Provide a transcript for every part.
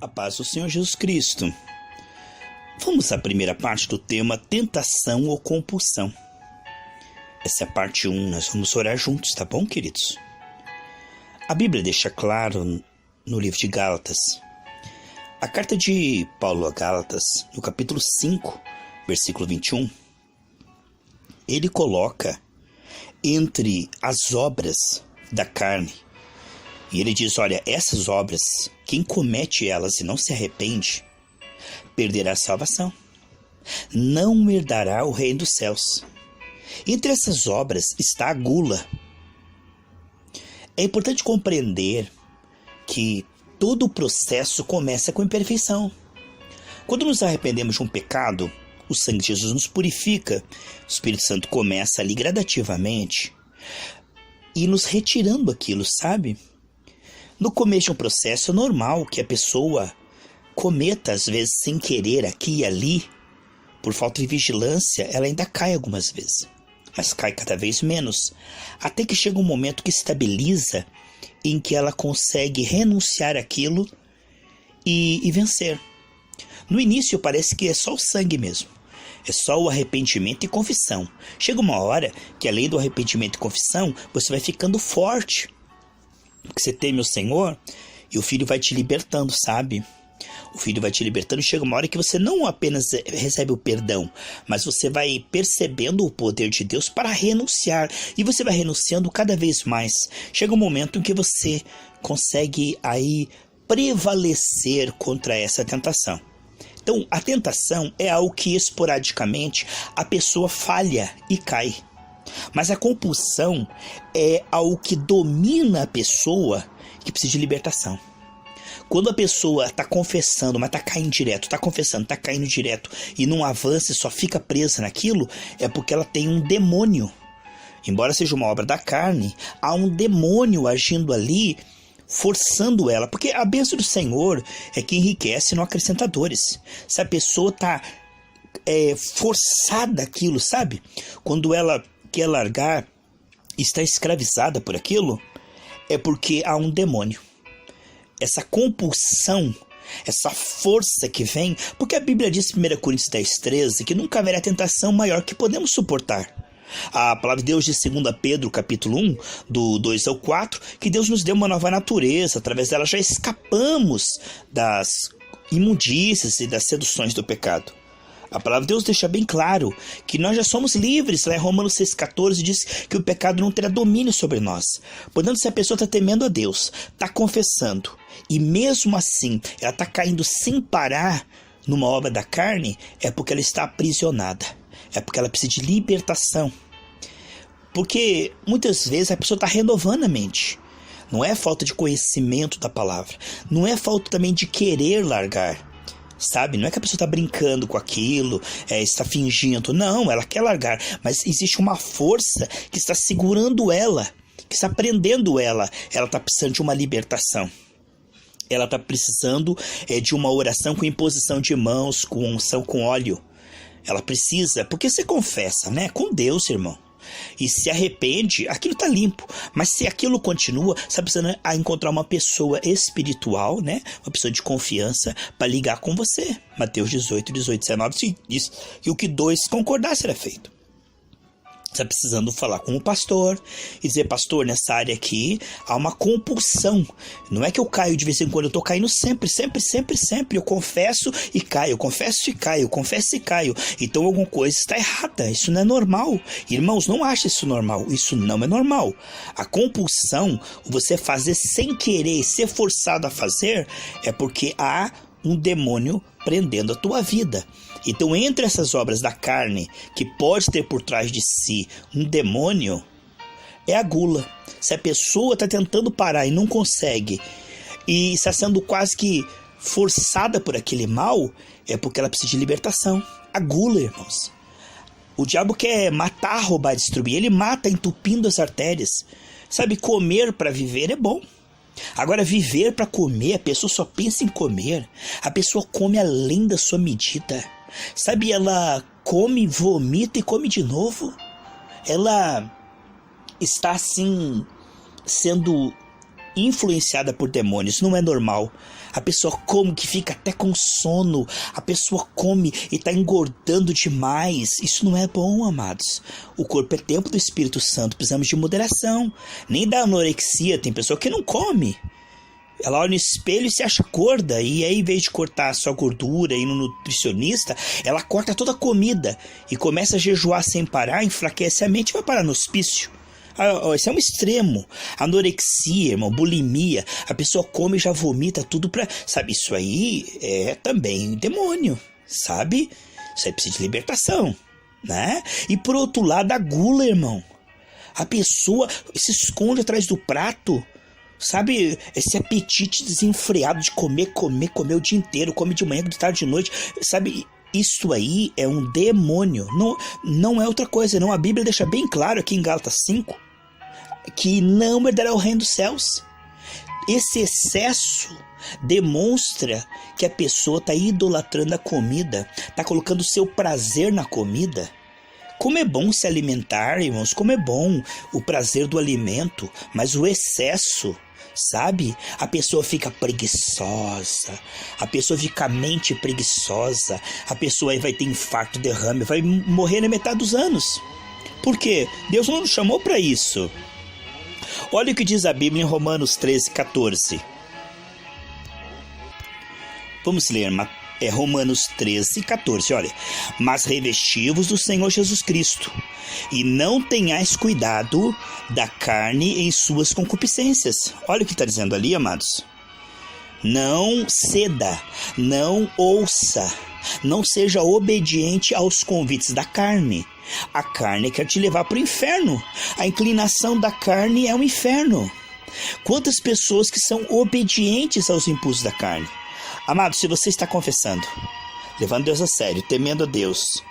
A paz do Senhor Jesus Cristo. Vamos à primeira parte do tema tentação ou compulsão. Essa é a parte 1, nós vamos orar juntos, tá bom, queridos? A Bíblia deixa claro no livro de Gálatas. A carta de Paulo a Gálatas, no capítulo 5, versículo 21, ele coloca entre as obras da carne. E ele diz, olha, essas obras, quem comete elas e não se arrepende, perderá a salvação. Não herdará o reino dos céus. Entre essas obras está a gula. É importante compreender que todo o processo começa com imperfeição. Quando nos arrependemos de um pecado, o sangue de Jesus nos purifica. O Espírito Santo começa ali gradativamente e nos retirando aquilo, sabe? No começo de um processo é normal que a pessoa cometa, às vezes sem querer, aqui e ali. Por falta de vigilância, ela ainda cai algumas vezes, mas cai cada vez menos, até que chega um momento que estabiliza, em que ela consegue renunciar àquilo e vencer. No início parece que é só o sangue mesmo, é só o arrependimento e confissão. Chega uma hora que além do arrependimento e confissão, você vai ficando forte, porque você teme o Senhor e o Filho vai te libertando, sabe? O Filho vai te libertando e chega uma hora que você não apenas recebe o perdão, mas você vai percebendo o poder de Deus para renunciar. E você vai renunciando cada vez mais. Chega um momento em que você consegue aí prevalecer contra essa tentação. Então, a tentação é algo que esporadicamente a pessoa falha e cai. Mas a compulsão é algo que domina a pessoa, que precisa de libertação. Quando a pessoa está confessando, mas está caindo direto, está confessando, está caindo direto e não avança e só fica presa naquilo, é porque ela tem um demônio. Embora seja uma obra da carne, há um demônio agindo ali, forçando ela. Porque a bênção do Senhor é que enriquece e não acrescenta dores. Se a pessoa está forçada aquilo, sabe? Quando ela quer largar, está escravizada por aquilo, é porque há um demônio. Essa compulsão, essa força que vem, porque a Bíblia diz em 1 Coríntios 10:13 que nunca haverá tentação maior que podemos suportar. A palavra de Deus diz em 2 Pedro capítulo 1, do 2 ao 4, que Deus nos deu uma nova natureza, através dela já escapamos das imundícias e das seduções do pecado. A palavra de Deus deixa bem claro que nós já somos livres. Lá em Romanos 6,14 diz que o pecado não terá domínio sobre nós. Portanto, se a pessoa está temendo a Deus, está confessando, e mesmo assim ela está caindo sem parar numa obra da carne, é porque ela está aprisionada. É porque ela precisa de libertação. Porque muitas vezes a pessoa está renovando a mente. Não é falta de conhecimento da palavra. Não é falta também de querer largar. Sabe, não é que a pessoa está brincando com aquilo, está fingindo, não, ela quer largar, mas existe uma força que está segurando ela, que está prendendo ela está precisando de uma libertação, ela está precisando de uma oração com imposição de mãos, com unção com óleo, ela precisa, porque você confessa, né, com Deus, irmão. E se arrepende, aquilo está limpo. Mas se aquilo continua, você está precisando encontrar uma pessoa espiritual, né? Uma pessoa de confiança para ligar com você. Mateus 18:19 diz que o que dois concordar será feito. Você está precisando falar com o pastor e dizer, pastor, nessa área aqui há uma compulsão. Não é que eu caio de vez em quando, eu estou caindo sempre. Eu confesso e caio, eu confesso e caio, eu confesso e caio. Então alguma coisa está errada, isso não é normal. Irmãos, não acha isso normal, isso não é normal. A compulsão, você fazer sem querer e ser forçado a fazer, é porque há um demônio prendendo a tua vida. Então, entre essas obras da carne, que pode ter por trás de si um demônio, é a gula. Se a pessoa está tentando parar e não consegue, e está sendo quase que forçada por aquele mal, é porque ela precisa de libertação. A gula, irmãos. O diabo quer matar, roubar, destruir. Ele mata entupindo as artérias. Sabe, comer para viver é bom. Agora, viver para comer, a pessoa só pensa em comer. A pessoa come além da sua medida. Sabe, ela come, vomita e come de novo. Ela está assim, sendo influenciada por demônios. Não é normal. A pessoa come que fica até com sono. A pessoa come e está engordando demais. Isso não é bom, amados. O corpo é templo do Espírito Santo. Precisamos de moderação. Nem da anorexia. Tem pessoa que não come. Ela olha no espelho e se acha gorda. E aí, em vez de cortar só gordura e ir no nutricionista, ela corta toda a comida e começa a jejuar sem parar, enfraquece a mente e vai parar no hospício. Esse é um extremo. Anorexia, irmão, bulimia. A pessoa come e já vomita tudo pra... Sabe, isso aí é também demônio, sabe? Isso aí precisa de libertação, né? E por outro lado, a gula, irmão. A pessoa se esconde atrás do prato. Sabe, esse apetite desenfreado de comer o dia inteiro, come de manhã, de tarde, de noite, sabe, isso aí é um demônio, não é outra coisa, não. A Bíblia deixa bem claro aqui em Gálatas 5, que não herdará o reino dos céus. Esse excesso demonstra que a pessoa está idolatrando a comida, está colocando o seu prazer na comida. Como é bom se alimentar, irmãos, como é bom o prazer do alimento, mas o excesso, sabe? A pessoa fica preguiçosa, a pessoa fica a mente preguiçosa, a pessoa aí vai ter infarto, derrame, vai morrer na metade dos anos. Por quê? Deus não nos chamou para isso. Olha o que diz a Bíblia em Romanos 13:14. Vamos ler, Romanos 13:14, olha. Mas revesti-vos do Senhor Jesus Cristo, e não tenhais cuidado da carne em suas concupiscências. Olha o que está dizendo ali, amados. Não ceda, não ouça, não seja obediente aos convites da carne. A carne quer te levar para o inferno. A inclinação da carne é o inferno. Quantas pessoas que são obedientes aos impulsos da carne? Amado, se você está confessando, levando Deus a sério, temendo a Deus,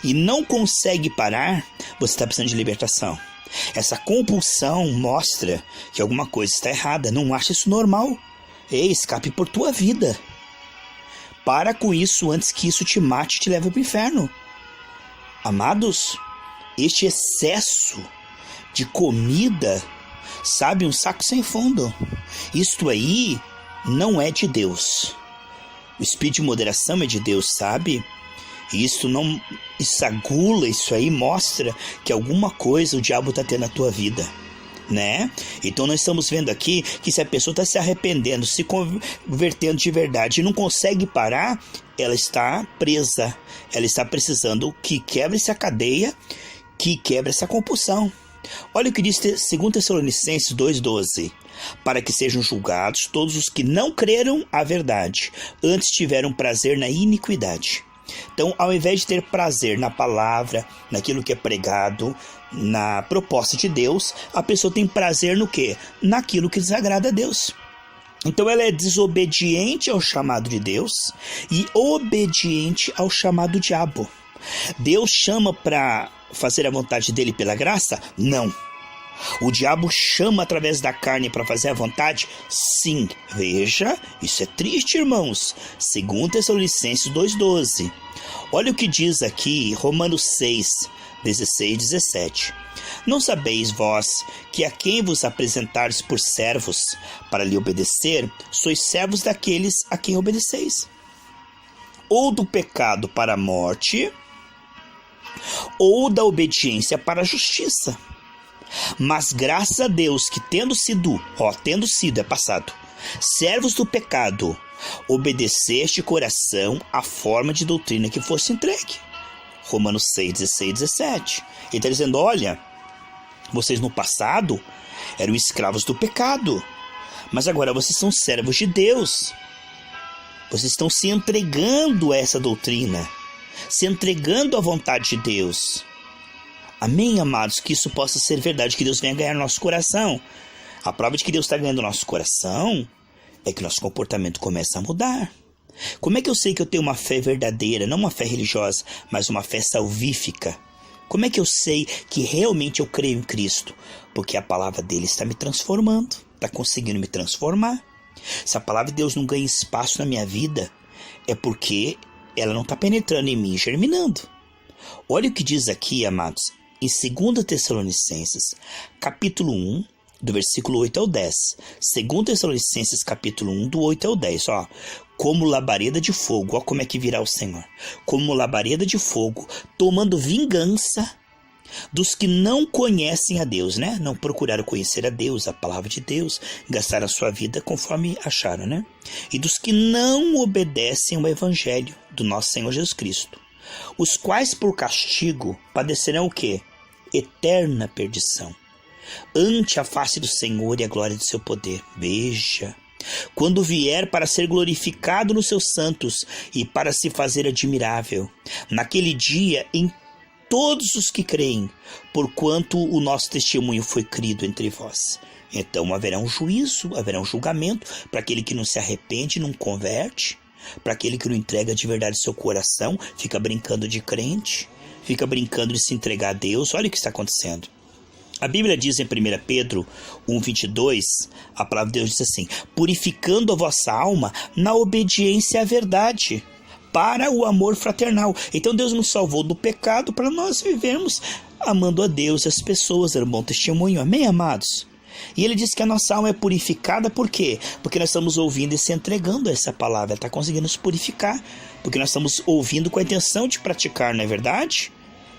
e não consegue parar, você está precisando de libertação. Essa compulsão mostra que alguma coisa está errada. Não acha isso normal. Ei, escape por tua vida. Para com isso antes que isso te mate e te leve para o inferno. Amados, este excesso de comida, sabe, um saco sem fundo. Isto aí não é de Deus. O espírito de moderação é de Deus, sabe? Isso a gula, isso aí mostra que alguma coisa o diabo está tendo na tua vida, né? Então nós estamos vendo aqui que se a pessoa está se arrependendo, se convertendo de verdade e não consegue parar, ela está presa. Ela está precisando que quebre essa cadeia, que quebre essa compulsão. Olha o que diz 2 Tessalonicenses 2,12. Para que sejam julgados todos os que não creram a verdade, antes tiveram prazer na iniquidade. Então, ao invés de ter prazer na palavra, naquilo que é pregado, na proposta de Deus, a pessoa tem prazer no quê? Naquilo que desagrada a Deus. Então ela é desobediente ao chamado de Deus e obediente ao chamado do diabo. Deus chama para fazer a vontade dele pela graça? Não. O diabo chama através da carne para fazer a vontade? Sim. Veja, isso é triste, irmãos. 2 Tessalonicenses 2,12. Olha o que diz aqui Romanos 6:16 e 17. Não sabeis vós que a quem vos apresentares por servos para lhe obedecer, sois servos daqueles a quem obedeceis? Ou do pecado para a morte, ou da obediência para a justiça. Mas graças a Deus que tendo sido é passado, servos do pecado, obedeceste coração à forma de doutrina que fosse entregue. Romanos 6:16 e 17. Ele está dizendo, olha, vocês no passado eram escravos do pecado, mas agora vocês são servos de Deus. Vocês estão se entregando a essa doutrina, se entregando à vontade de Deus. Amém, amados? Que isso possa ser verdade, que Deus venha ganhar nosso coração. A prova de que Deus está ganhando nosso coração é que nosso comportamento começa a mudar. Como é que eu sei que eu tenho uma fé verdadeira, não uma fé religiosa, mas uma fé salvífica? Como é que eu sei que realmente eu creio em Cristo? Porque a palavra dele está me transformando, está conseguindo me transformar. Se a palavra de Deus não ganha espaço na minha vida, é porque ela não está penetrando em mim e germinando. Olha o que diz aqui, amados, em 2 Tessalonicenses, capítulo 1, do versículo 8 ao 10. 2 Tessalonicenses capítulo 1, do 8 ao 10, ó. Como labareda de fogo, ó como é que virá o Senhor. Como labareda de fogo, tomando vingança dos que não conhecem a Deus, né? Não procuraram conhecer a Deus, a palavra de Deus, gastaram a sua vida conforme acharam, né? E dos que não obedecem ao evangelho do nosso Senhor Jesus Cristo, os quais por castigo padecerão o quê? Eterna perdição, ante a face do Senhor e a glória do seu poder. Veja, quando vier para ser glorificado nos seus santos e para se fazer admirável, naquele dia em todos os que creem, porquanto o nosso testemunho foi crido entre vós. Então haverá um juízo, haverá um julgamento para aquele que não se arrepende, não converte, para aquele que não entrega de verdade seu coração, fica brincando de crente, fica brincando de se entregar a Deus. Olha o que está acontecendo. A Bíblia diz em 1 Pedro 1,22, a palavra de Deus diz assim: purificando a vossa alma na obediência à verdade, para o amor fraternal. Então Deus nos salvou do pecado para nós vivermos amando a Deus e as pessoas, dar um bom testemunho. Amém, amados? E ele diz que a nossa alma é purificada, por quê? Porque nós estamos ouvindo e se entregando a essa palavra. Ela está conseguindo nos purificar, porque nós estamos ouvindo com a intenção de praticar, não é verdade?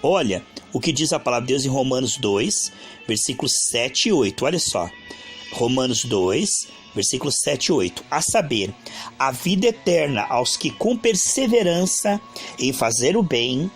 Olha o que diz a palavra de Deus em Romanos 2, versículos 7 e 8. Olha só, Romanos 2, versículos 7 e 8. A saber, a vida eterna aos que com perseverança em fazer o bem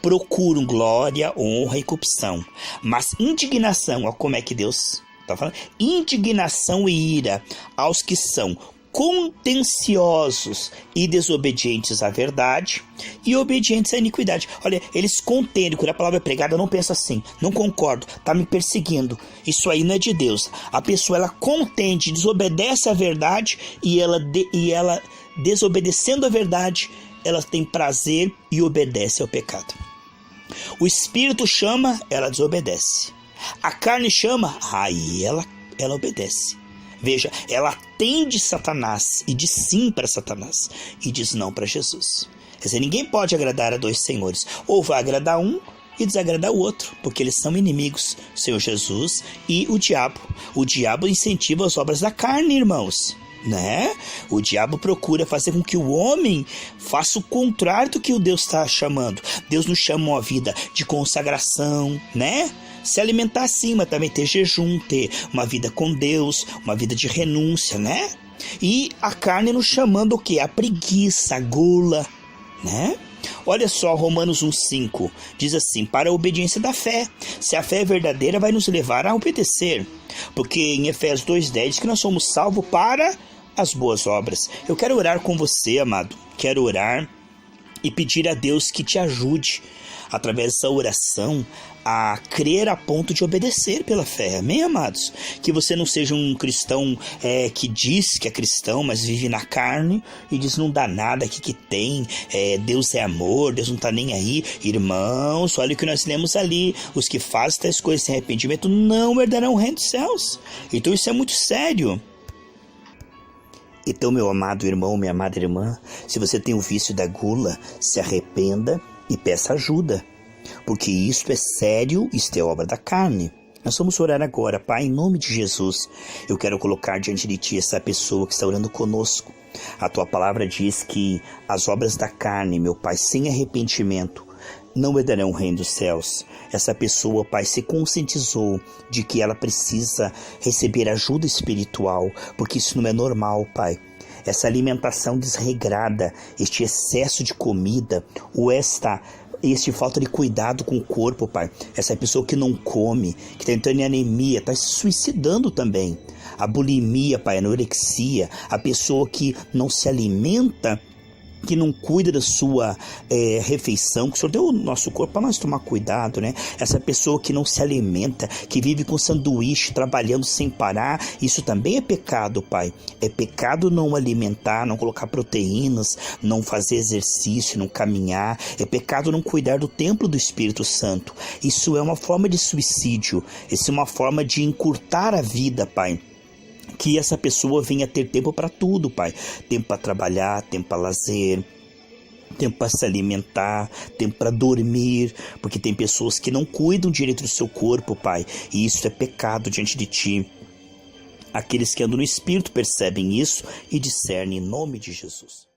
procuram glória, honra e corrupção, mas indignação, ó, como é que Deus está falando? Indignação e ira aos que são contenciosos e desobedientes à verdade e obedientes à iniquidade. Olha, eles contendem. Quando a palavra é pregada, eu não penso assim, não concordo, tá me perseguindo, isso aí não é de Deus. A pessoa, ela contende, desobedece à verdade, e ela desobedecendo à verdade, ela tem prazer e obedece ao pecado. O Espírito chama, ela desobedece. A carne chama, aí ela obedece. Veja, ela atende Satanás e diz sim para Satanás e diz não para Jesus. Quer dizer, ninguém pode agradar a dois senhores. Ou vai agradar um e desagradar o outro, porque eles são inimigos, o Senhor Jesus e o diabo. O diabo incentiva as obras da carne, irmãos, né? O diabo procura fazer com que o homem faça o contrário do que o Deus está chamando. Deus nos chama uma vida de consagração, né? Se alimentar sim, mas também ter jejum, ter uma vida com Deus, uma vida de renúncia, né? E a carne nos chamando o quê? A preguiça, a gula, né? Olha só, Romanos 1,5 diz assim: para a obediência da fé. Se a fé é verdadeira, vai nos levar a obedecer. Porque em Efésios 2,10 diz que nós somos salvos para as boas obras. Eu quero orar com você, amado. Quero orar e pedir a Deus que te ajude, através dessa oração, a crer a ponto de obedecer pela fé. Amém, amados? Que você não seja um cristão que diz que é cristão, mas vive na carne e diz não dá nada, que tem, Deus é amor, Deus não está nem aí. Irmãos, olha o que nós lemos ali: os que fazem tais coisas sem arrependimento não herdarão o reino dos céus. Então isso é muito sério. Então, meu amado irmão, minha amada irmã, se você tem o vício da gula, se arrependa e peça ajuda, porque isto é sério, isto é obra da carne. Nós vamos orar agora. Pai, em nome de Jesus, eu quero colocar diante de Ti essa pessoa que está orando conosco. A Tua palavra diz que as obras da carne, meu Pai, sem arrependimento, não herdarão o reino dos céus. Essa pessoa, Pai, se conscientizou de que ela precisa receber ajuda espiritual, porque isso não é normal, Pai. Essa alimentação desregrada, este excesso de comida, ou este falta de cuidado com o corpo, Pai. Essa pessoa que não come, que está entrando em anemia, está se suicidando também. A bulimia, Pai, a anorexia, a pessoa que não se alimenta, que não cuida da sua refeição, que o Senhor deu o nosso corpo para nós tomar cuidado, né? Essa pessoa que não se alimenta, que vive com sanduíche, trabalhando sem parar, isso também é pecado, Pai. É pecado não alimentar, não colocar proteínas, não fazer exercício, não caminhar. É pecado não cuidar do templo do Espírito Santo. Isso é uma forma de suicídio, isso é uma forma de encurtar a vida, Pai. Que essa pessoa venha ter tempo para tudo, Pai. Tempo para trabalhar, tempo para lazer, tempo para se alimentar, tempo para dormir, porque tem pessoas que não cuidam direito do seu corpo, Pai, e isso é pecado diante de Ti. Aqueles que andam no Espírito percebem isso e discernem em nome de Jesus.